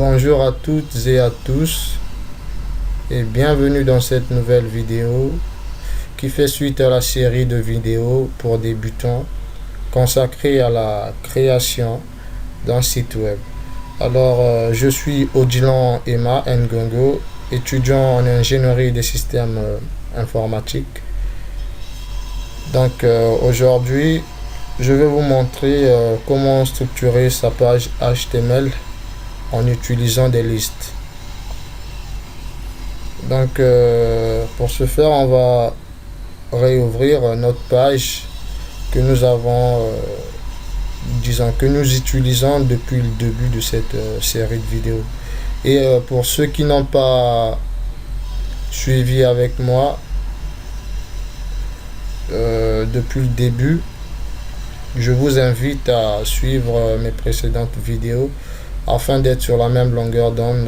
Bonjour à toutes et à tous et bienvenue dans cette nouvelle vidéo qui fait suite à la série de vidéos pour débutants consacrée à la création d'un site web. Alors, je suis Odilon Emma Ngongo, étudiant en ingénierie des systèmes informatiques. Donc, aujourd'hui, je vais vous montrer comment structurer sa page HTML en utilisant des listes. Donc pour ce faire, on va réouvrir notre page que nous avons que nous utilisons depuis le début de cette série de vidéos. Et pour ceux qui n'ont pas suivi avec moi depuis le début, je vous invite à suivre mes précédentes vidéos afin d'être sur la même longueur d'onde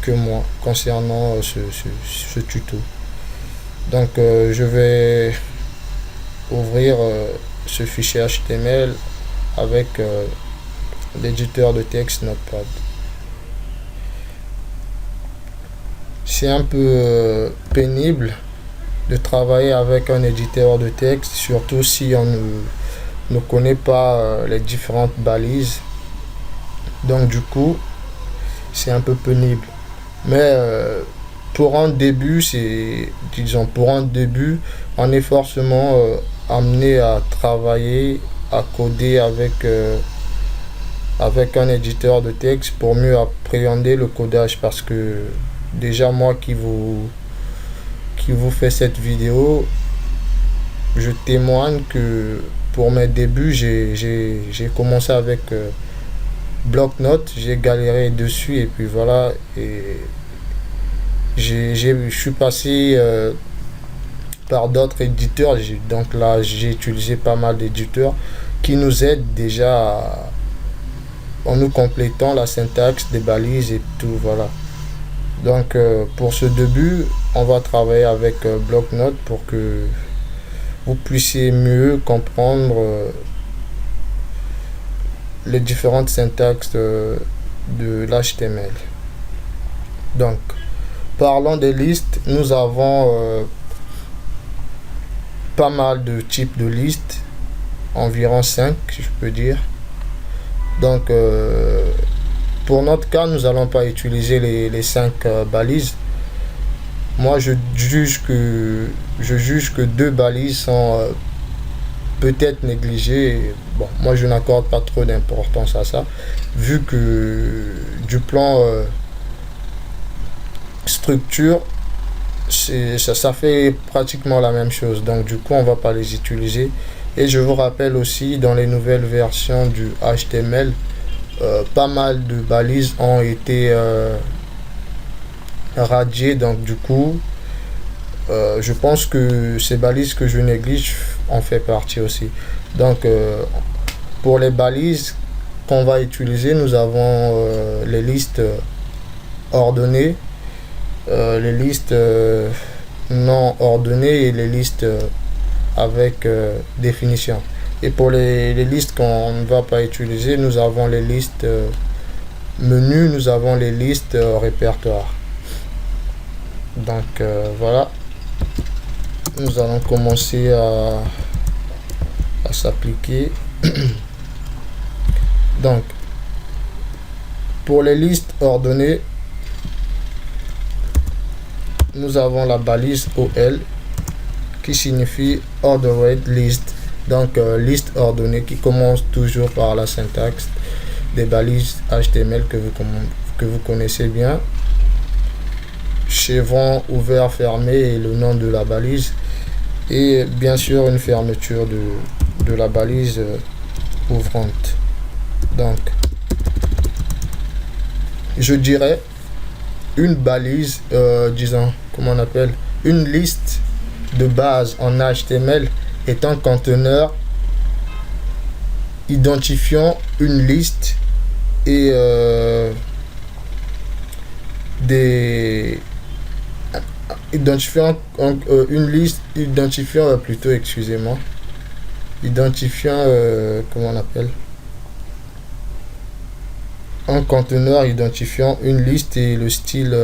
que moi concernant ce tuto. Donc je vais ouvrir ce fichier HTML avec l'éditeur de texte Notepad. C'est un peu pénible de travailler avec un éditeur de texte, surtout si on ne connaît pas les différentes balises. Donc du coup, c'est un peu pénible. Mais pour un début, on est forcément amené à travailler, à coder avec un éditeur de texte pour mieux appréhender le codage. Parce que déjà moi qui vous fais cette vidéo, je témoigne que pour mes débuts, j'ai commencé avec bloc-notes, j'ai galéré dessus et puis voilà, et je suis passé par d'autres éditeurs. Donc là j'ai utilisé pas mal d'éditeurs qui nous aident déjà en nous complétant la syntaxe des balises et tout, voilà. Donc pour ce début, on va travailler avec bloc-notes pour que vous puissiez mieux comprendre les différentes syntaxes de l'HTML. Donc, parlons des listes. Nous avons pas mal de types de listes, environ 5, si je peux dire. Donc, pour notre cas, nous n'allons pas utiliser les 5 balises. Moi, je juge que 2 balises sont peut-être négligées. Bon, moi je n'accorde pas trop d'importance à ça, vu que du plan structure, ça fait pratiquement la même chose. Donc du coup, on va pas les utiliser. Et je vous rappelle aussi, dans les nouvelles versions du HTML, pas mal de balises ont été radiées. Donc du coup, je pense que ces balises que je néglige en fait partie aussi. Donc pour les balises qu'on va utiliser, nous avons les listes ordonnées, les listes non ordonnées et les listes avec définition. Et pour les listes qu'on ne va pas utiliser, nous avons les listes menus, nous avons les listes répertoires. Donc voilà, nous allons commencer à s'appliquer. Donc pour les listes ordonnées, nous avons la balise OL qui signifie ordered list. Donc liste ordonnée qui commence toujours par la syntaxe des balises HTML que vous connaissez bien. Chevron ouvert, fermé et le nom de la balise, et bien sûr une fermeture de la balise ouvrante. Donc je dirais une balise, disons, comment on appelle, une liste de base en HTML est un conteneur identifiant une liste et identifiant une liste, identifiant plutôt, excusez-moi, identifiant comment on appelle, un conteneur identifiant une liste et le style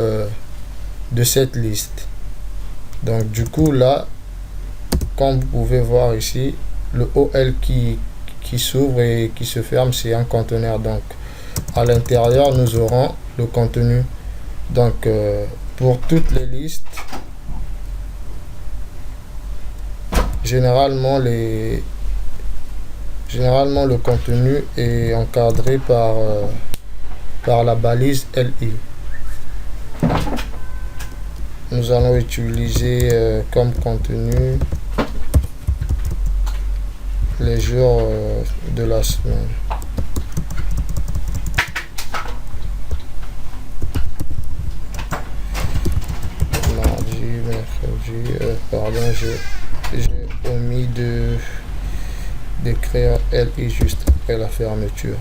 de cette liste. Donc du coup là, comme vous pouvez voir ici, le OL qui s'ouvre et qui se ferme, c'est un conteneur. Donc à l'intérieur, nous aurons le contenu. Donc pour toutes les listes, généralement le contenu est encadré par la balise LI. Nous allons utiliser comme contenu les jours de la semaine. Mardi, mercredi, pardon, j'ai omis d'écrire LI juste après la fermeture.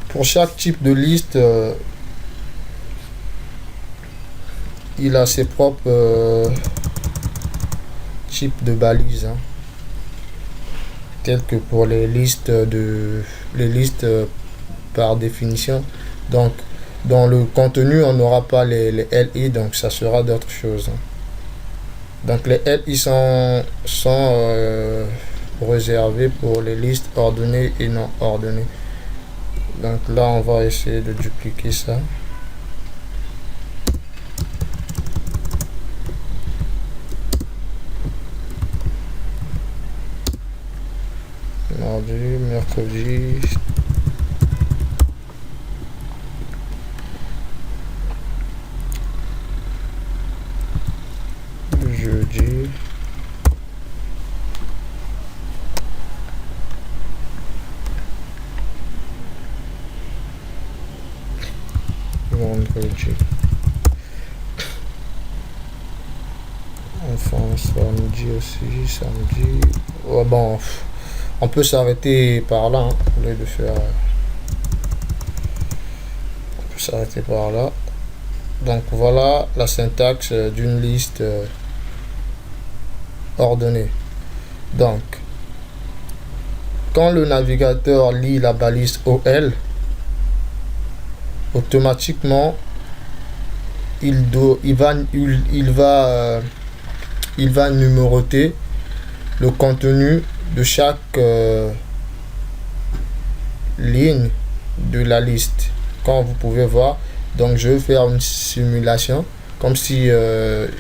Pour chaque type de liste, il a ses propres types de balises, hein, tels que pour les listes par définition. Donc dans le contenu, on n'aura pas les LI, donc ça sera d'autres choses, hein. Donc les LI sont réservés pour les listes ordonnées et non ordonnées. Donc là, on va essayer de dupliquer ça. Mardi, mercredi, jeudi, vendredi, enfin samedi aussi, samedi. Ouais, bon, on peut s'arrêter par là, hein, au lieu de faire. On peut s'arrêter par là. Donc voilà la syntaxe d'une liste ordonnée. Donc quand le navigateur lit la balise OL, automatiquement il va numéroter le contenu de chaque ligne de la liste, comme vous pouvez voir. Donc je vais faire une simulation comme si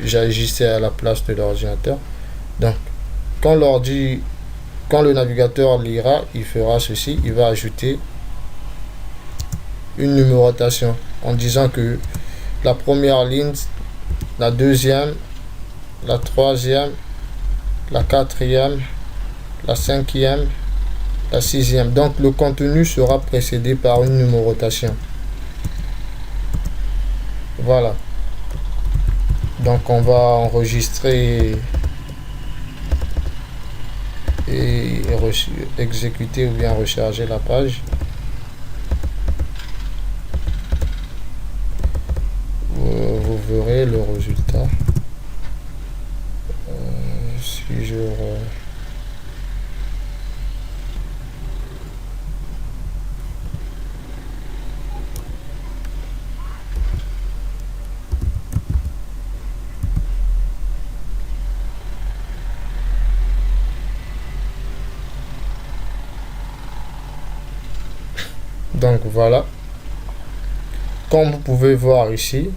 j'agissais à la place de l'ordinateur. Donc quand le navigateur lira, il fera ceci, il va ajouter une numérotation en disant que la première ligne, la deuxième, la troisième, la quatrième, la cinquième, la sixième. Donc le contenu sera précédé par une numérotation. Voilà. Donc on va enregistrer et exécuter ou bien recharger la page. Vous verrez le résultat. Si je Donc voilà, comme vous pouvez voir ici,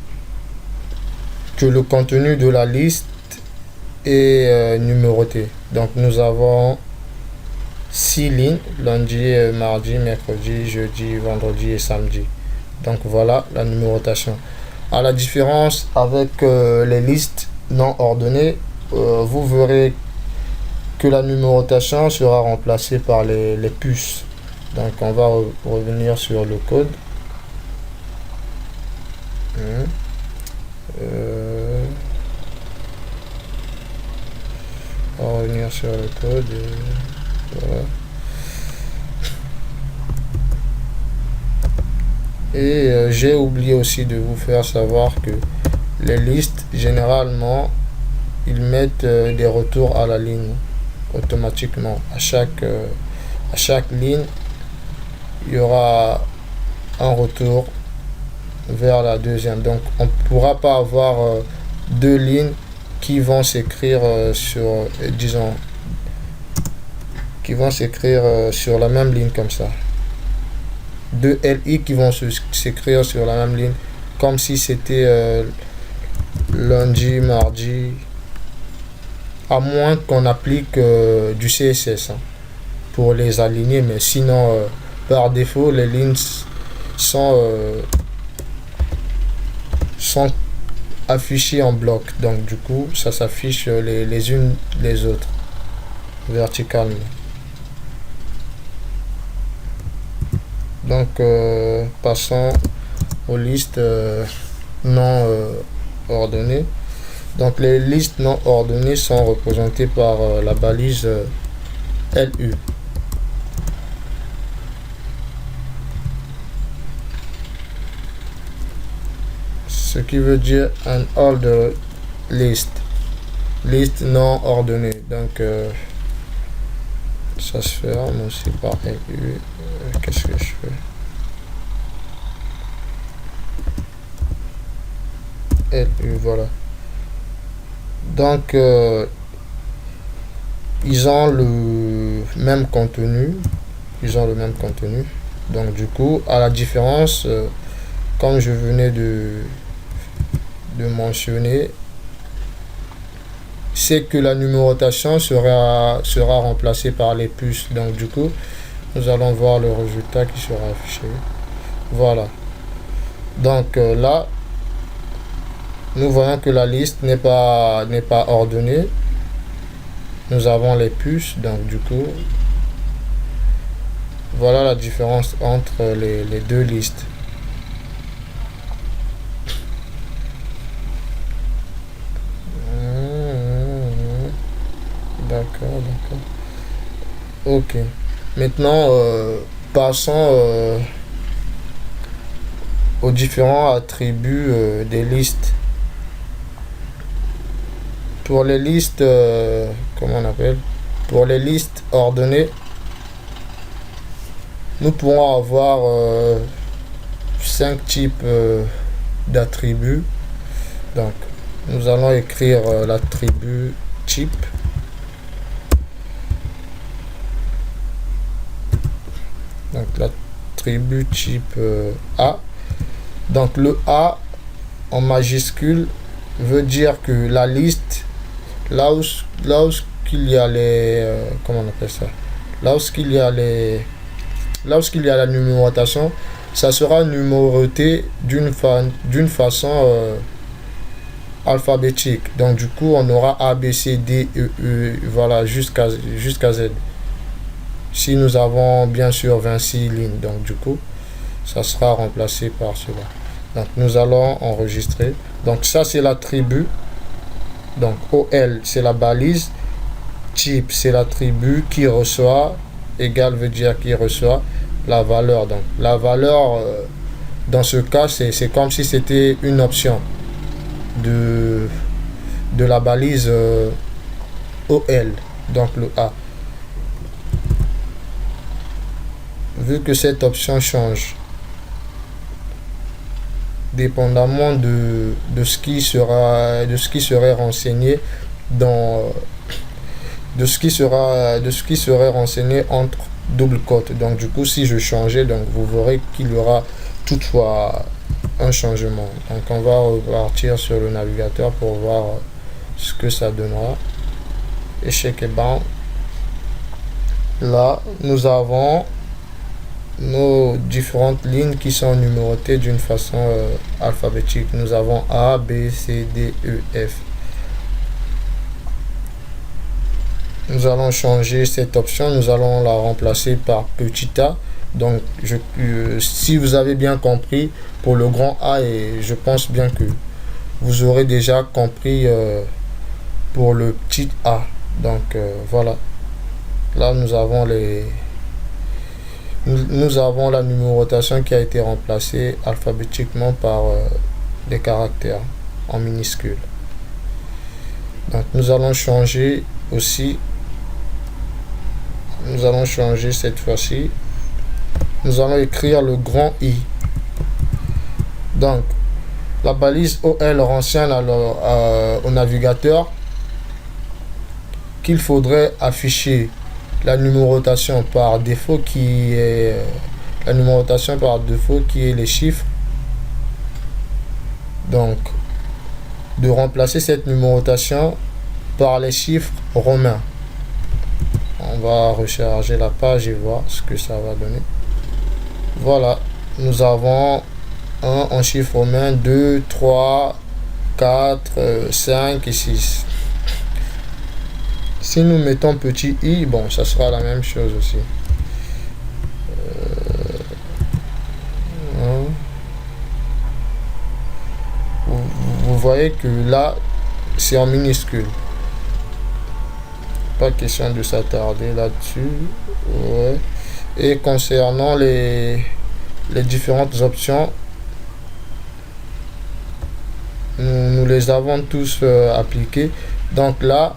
que le contenu de la liste est numéroté. Donc nous avons 6 lignes, lundi, mardi, mercredi, jeudi, vendredi et samedi. Donc voilà la numérotation. À la différence avec les listes non ordonnées, vous verrez que la numérotation sera remplacée par les puces. Donc on va revenir sur le code. On va revenir sur le code. Voilà. Et j'ai oublié aussi de vous faire savoir que les listes, généralement, ils mettent des retours à la ligne automatiquement à à chaque ligne, il y aura un retour vers la deuxième. Donc on ne pourra pas avoir deux lignes qui vont s'écrire disons, qui vont s'écrire sur la même ligne comme ça. Deux LI qui vont s'écrire sur la même ligne, comme si c'était lundi, mardi, à moins qu'on applique du CSS pour les aligner, mais sinon par défaut les lignes sont affichées en bloc, donc du coup ça s'affiche les unes les autres verticalement. Donc passons aux listes non ordonnées. Donc les listes non ordonnées sont représentées par la balise LU. Ce qui veut dire un order list, liste non ordonnée. Donc ça se ferme aussi par LU. Qu'est-ce que je fais? LU, voilà. Donc ils ont le même contenu, donc du coup, à la différence, comme je venais de mentionner, c'est que la numérotation sera remplacée par les puces. Donc du coup, nous allons voir le résultat qui sera affiché. Voilà. Donc là, nous voyons que la liste n'est pas ordonnée. Nous avons les puces, donc du coup, voilà la différence entre les deux listes. D'accord. Ok. Maintenant, passons aux différents attributs des listes. Pour les listes, pour les listes ordonnées, nous pourrons avoir 5 types d'attributs. Donc, nous allons écrire l'attribut type. Donc, l'attribut type A. Donc, le A en majuscule veut dire que la liste, là où il y a les là où il y a la numérotation, ça sera numéroté d'une façon alphabétique. Donc du coup on aura A, B, C, D, E, voilà, jusqu'à Z. Si nous avons bien sûr 26 lignes, donc du coup ça sera remplacé par cela. Donc nous allons enregistrer. Donc ça c'est l'attribut. Donc OL c'est la balise. Type c'est l'attribut qui reçoit. Égal veut dire qui reçoit la valeur. Donc la valeur dans ce cas c'est comme si c'était une option de la balise OL. Donc le A. Vu que cette option change dépendamment de ce qui serait renseigné entre double quote. Donc du coup si je changeais, donc vous verrez qu'il y aura toutefois un changement. Donc on va repartir sur le navigateur pour voir ce que ça donnera. Échec et ban. Là nous avons nos différentes lignes qui sont numérotées d'une façon alphabétique. Nous avons A, B, C, D, E, F. Nous allons changer cette option, nous allons la remplacer par petit a. Donc si vous avez bien compris pour le grand A, et je pense bien que vous aurez déjà compris pour le petit a. Donc voilà, là nous avons la numérotation qui a été remplacée alphabétiquement par des caractères en minuscules. Donc nous allons changer aussi nous allons changer cette fois-ci. Nous allons écrire le grand I. Donc, la balise OL renseigne alors au navigateur qu'il faudrait afficher la numérotation par défaut qui est les chiffres. Donc, de remplacer cette numérotation par les chiffres romains. On va recharger la page et voir ce que ça va donner. Voilà, nous avons 1 en chiffre romain, 2, 3, 4, 5 et 6. Si nous mettons petit i, bon, ça sera la même chose aussi. Vous voyez que là, c'est en minuscule. Pas question de s'attarder là-dessus. Ouais. Et concernant les différentes options, nous les avons tous appliquées. Donc là,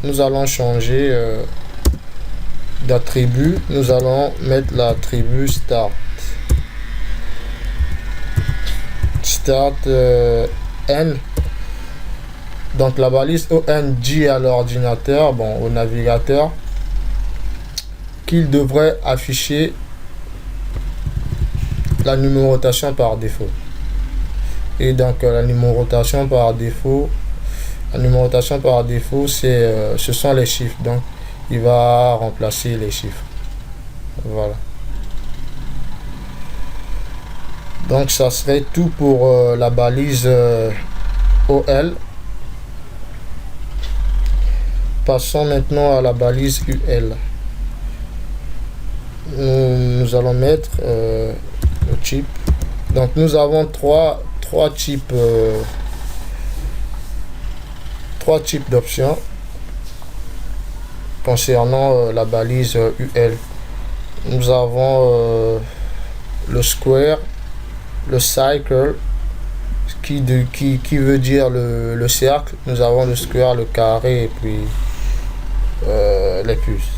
nous allons changer d'attribut. Nous allons mettre l'attribut start. Start N. Donc la balise ON dit à l'ordinateur, bon, au navigateur, qu'il devrait afficher la numérotation par défaut. Et donc la numérotation par défaut, c'est ce sont les chiffres. Donc il va remplacer les chiffres. Voilà. Donc ça serait tout pour la balise OL. Passons maintenant à la balise UL. Nous allons mettre le type. Donc nous avons trois types d'options concernant la balise UL. Nous avons le square, le cycle, qui veut dire le cercle. Nous avons le square, le carré et puis les puces.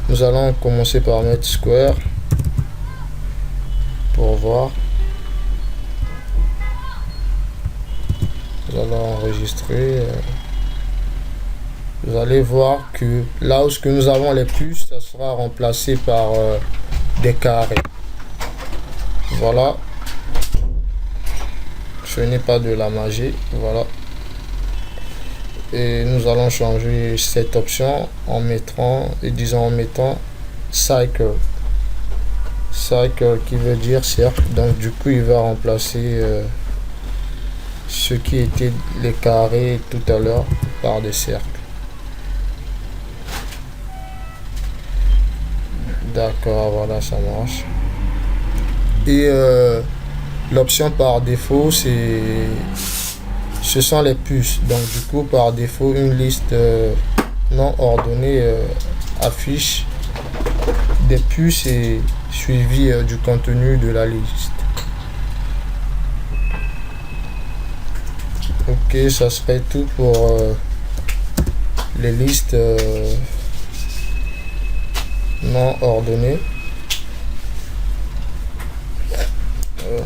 Nous allons commencer par mettre square pour voir. Nous allons enregistrer. Vous allez voir que là où nous avons les puces, ça sera remplacé par des carrés. Voilà. Ce n'est pas de la magie. Voilà. Et nous allons changer cette option en mettant cycle. Cycle qui veut dire cercle. Donc du coup il va remplacer ce qui était les carrés tout à l'heure par des cercles. D'accord, voilà, ça marche. Et l'option par défaut, ce sont les puces. Donc du coup par défaut une liste non ordonnée affiche des puces et suivi du contenu de la liste. Ok, ça serait tout pour les listes non ordonnées.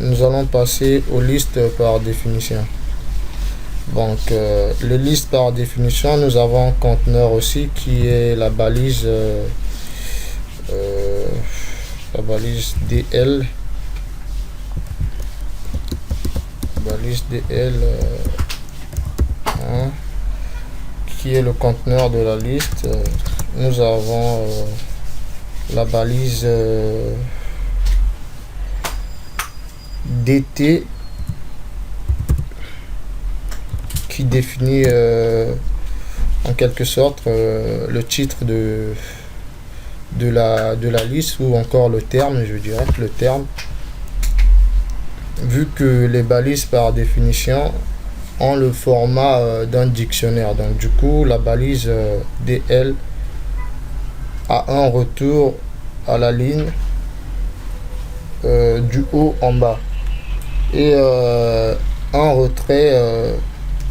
Nous allons passer aux listes par définition. Donc les listes par définition, nous avons conteneur aussi qui est la balise DL. Balise DL qui est le conteneur de la liste. Nous avons la balise DT qui définit en quelque sorte le titre de la liste, ou encore le terme, je dirais le terme, vu que les balises par définition ont le format d'un dictionnaire. Donc du coup la balise DL a un retour à la ligne du haut en bas et un retrait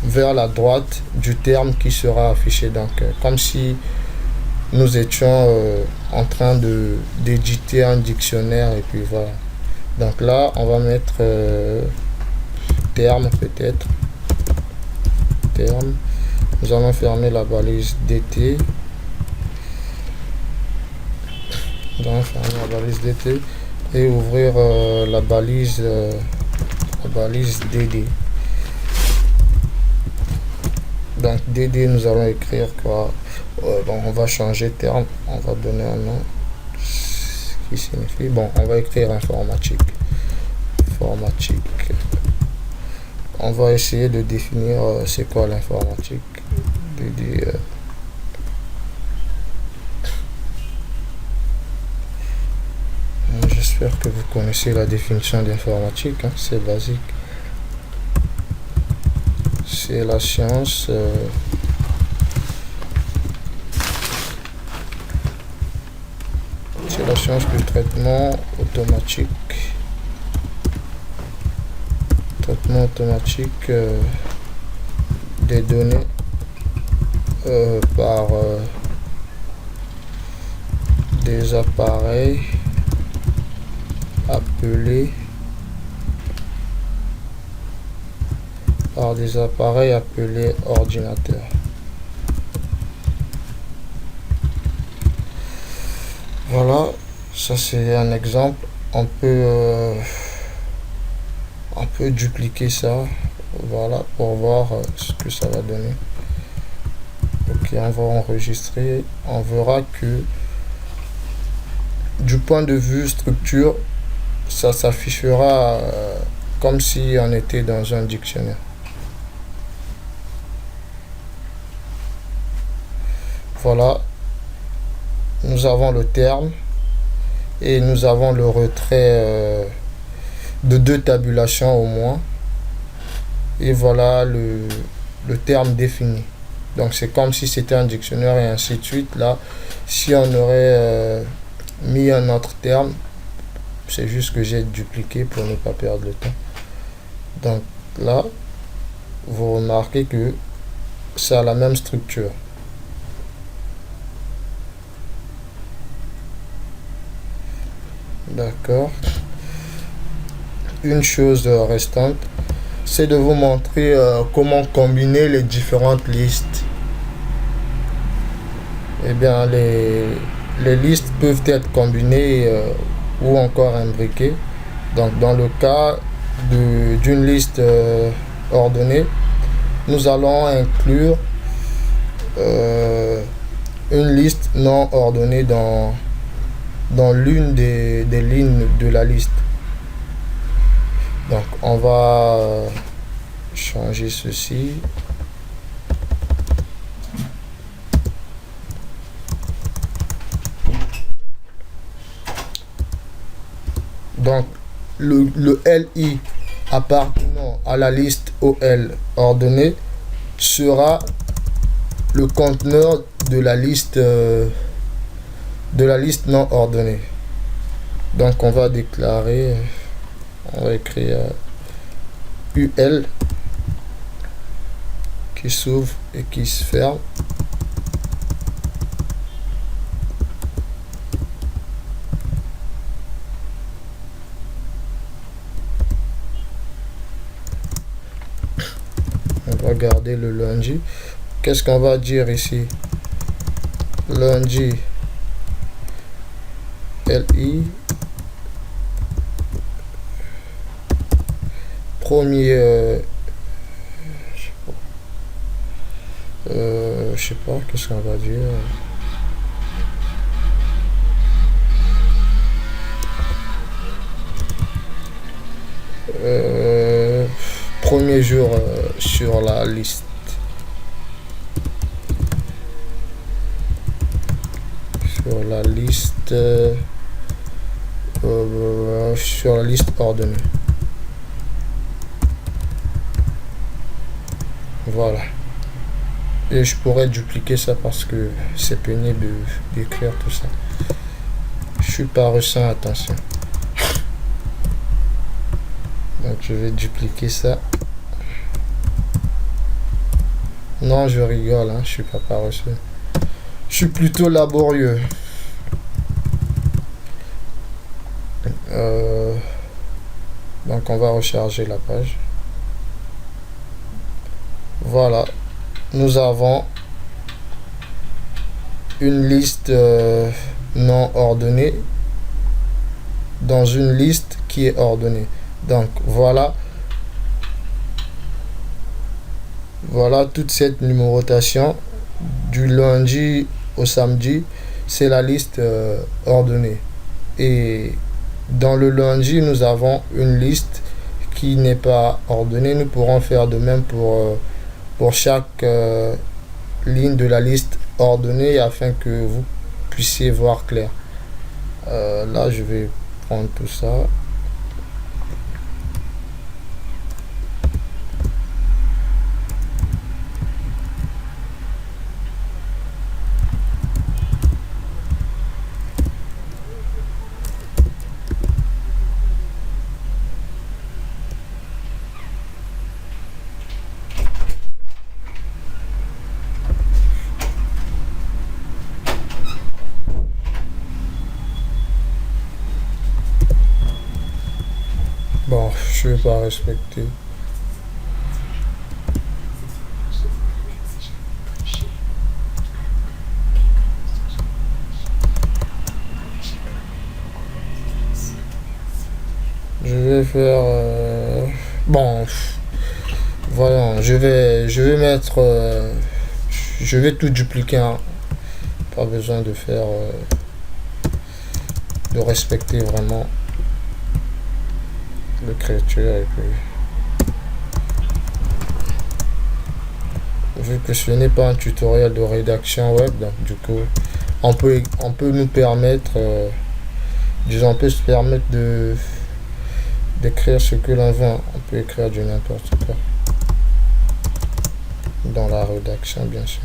vers la droite du terme qui sera affiché. Donc comme si nous étions en train d'éditer un dictionnaire, et puis voilà. Donc là on va mettre terme, peut-être terme. Nous allons fermer la balise dt. Nous allons fermer la balise dt et ouvrir la balise dd. Donc dd, nous allons écrire quoi? Bon, on va changer terme, on va donner un nom qui signifie, bon, on va écrire informatique. On va essayer de définir c'est quoi l'informatique. J'espère que vous connaissez la définition d'informatique, hein, c'est basique. C'est la science du traitement automatique. Des données par des appareils appelés ordinateurs. Voilà, ça c'est un exemple. On peut dupliquer ça, voilà, pour voir ce que ça va donner. Ok, on va enregistrer. On verra que du point de vue structure, ça s'affichera comme si on était dans un dictionnaire. Voilà, nous avons le terme et nous avons le retrait de 2 tabulations au moins, et voilà le terme défini. Donc c'est comme si c'était un dictionnaire et ainsi de suite. Là, si on aurait mis un autre terme, c'est juste que j'ai dupliqué pour ne pas perdre le temps. Donc là, vous remarquez que ça a la même structure. D'accord. Une chose restante, c'est de vous montrer comment combiner les différentes listes. Eh bien, les listes peuvent être combinées ou encore imbriquées. Donc, dans le cas d'une liste ordonnée, nous allons inclure une liste non ordonnée dans l'une des lignes de la liste. Donc on va changer ceci. Donc le LI appartenant à la liste OL ordonnée sera le conteneur de la liste non ordonnée. Donc on va déclarer, on va écrire UL qui s'ouvre et qui se ferme. On va garder le lundi. Qu'est-ce qu'on va dire ici? Lundi LI premier je sais pas, qu'est-ce qu'on va dire? Premier jour sur la liste. Sur la liste ordonnée. Voilà. Et je pourrais dupliquer ça parce que c'est pénible d'écrire tout ça. Je suis pas ressent attention. Donc je vais dupliquer ça. Non, je rigole, hein, je suis pas paresseux. Je suis plutôt laborieux. Donc on va recharger la page. Voilà, nous avons une liste non ordonnée dans une liste qui est ordonnée. Donc voilà toute cette numérotation du lundi au samedi, c'est la liste ordonnée. Et dans le lundi, nous avons une liste qui n'est pas ordonnée. Nous pourrons faire de même pour chaque ligne de la liste ordonnée afin que vous puissiez voir clair. Là, je vais prendre tout ça. Bon, je vais pas respecter. Je vais faire bon, voyons, je vais mettre je vais tout dupliquer, hein. Pas besoin de faire de respecter vraiment l'écriture. Et puis vu que ce n'est pas un tutoriel de rédaction web, donc du coup on peut nous permettre disons, on peut se permettre d'écrire ce que l'on veut. On peut écrire du n'importe quoi dans la rédaction, bien sûr.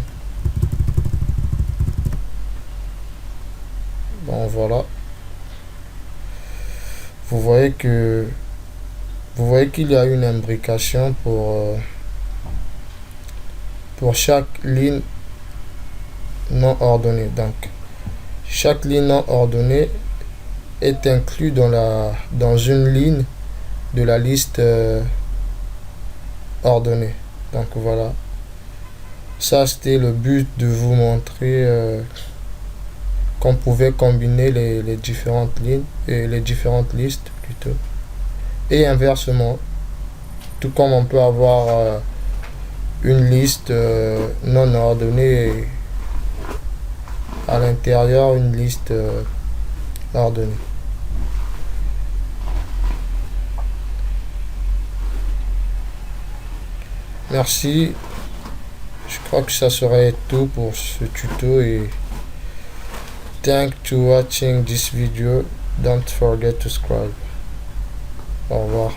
Bon, voilà. Vous voyez qu'il y a une imbrication pour chaque ligne non ordonnée. Donc chaque ligne non ordonnée est inclus dans une ligne de la liste ordonnée. Donc voilà, ça c'était le but de vous montrer qu'on pouvait combiner les différentes lignes et les différentes listes plutôt, et inversement, tout comme on peut avoir une liste non ordonnée et à l'intérieur une liste ordonnée. Merci. Je crois que ça serait tout pour ce tuto et thanks to watching this video. Don't forget to subscribe. Au revoir.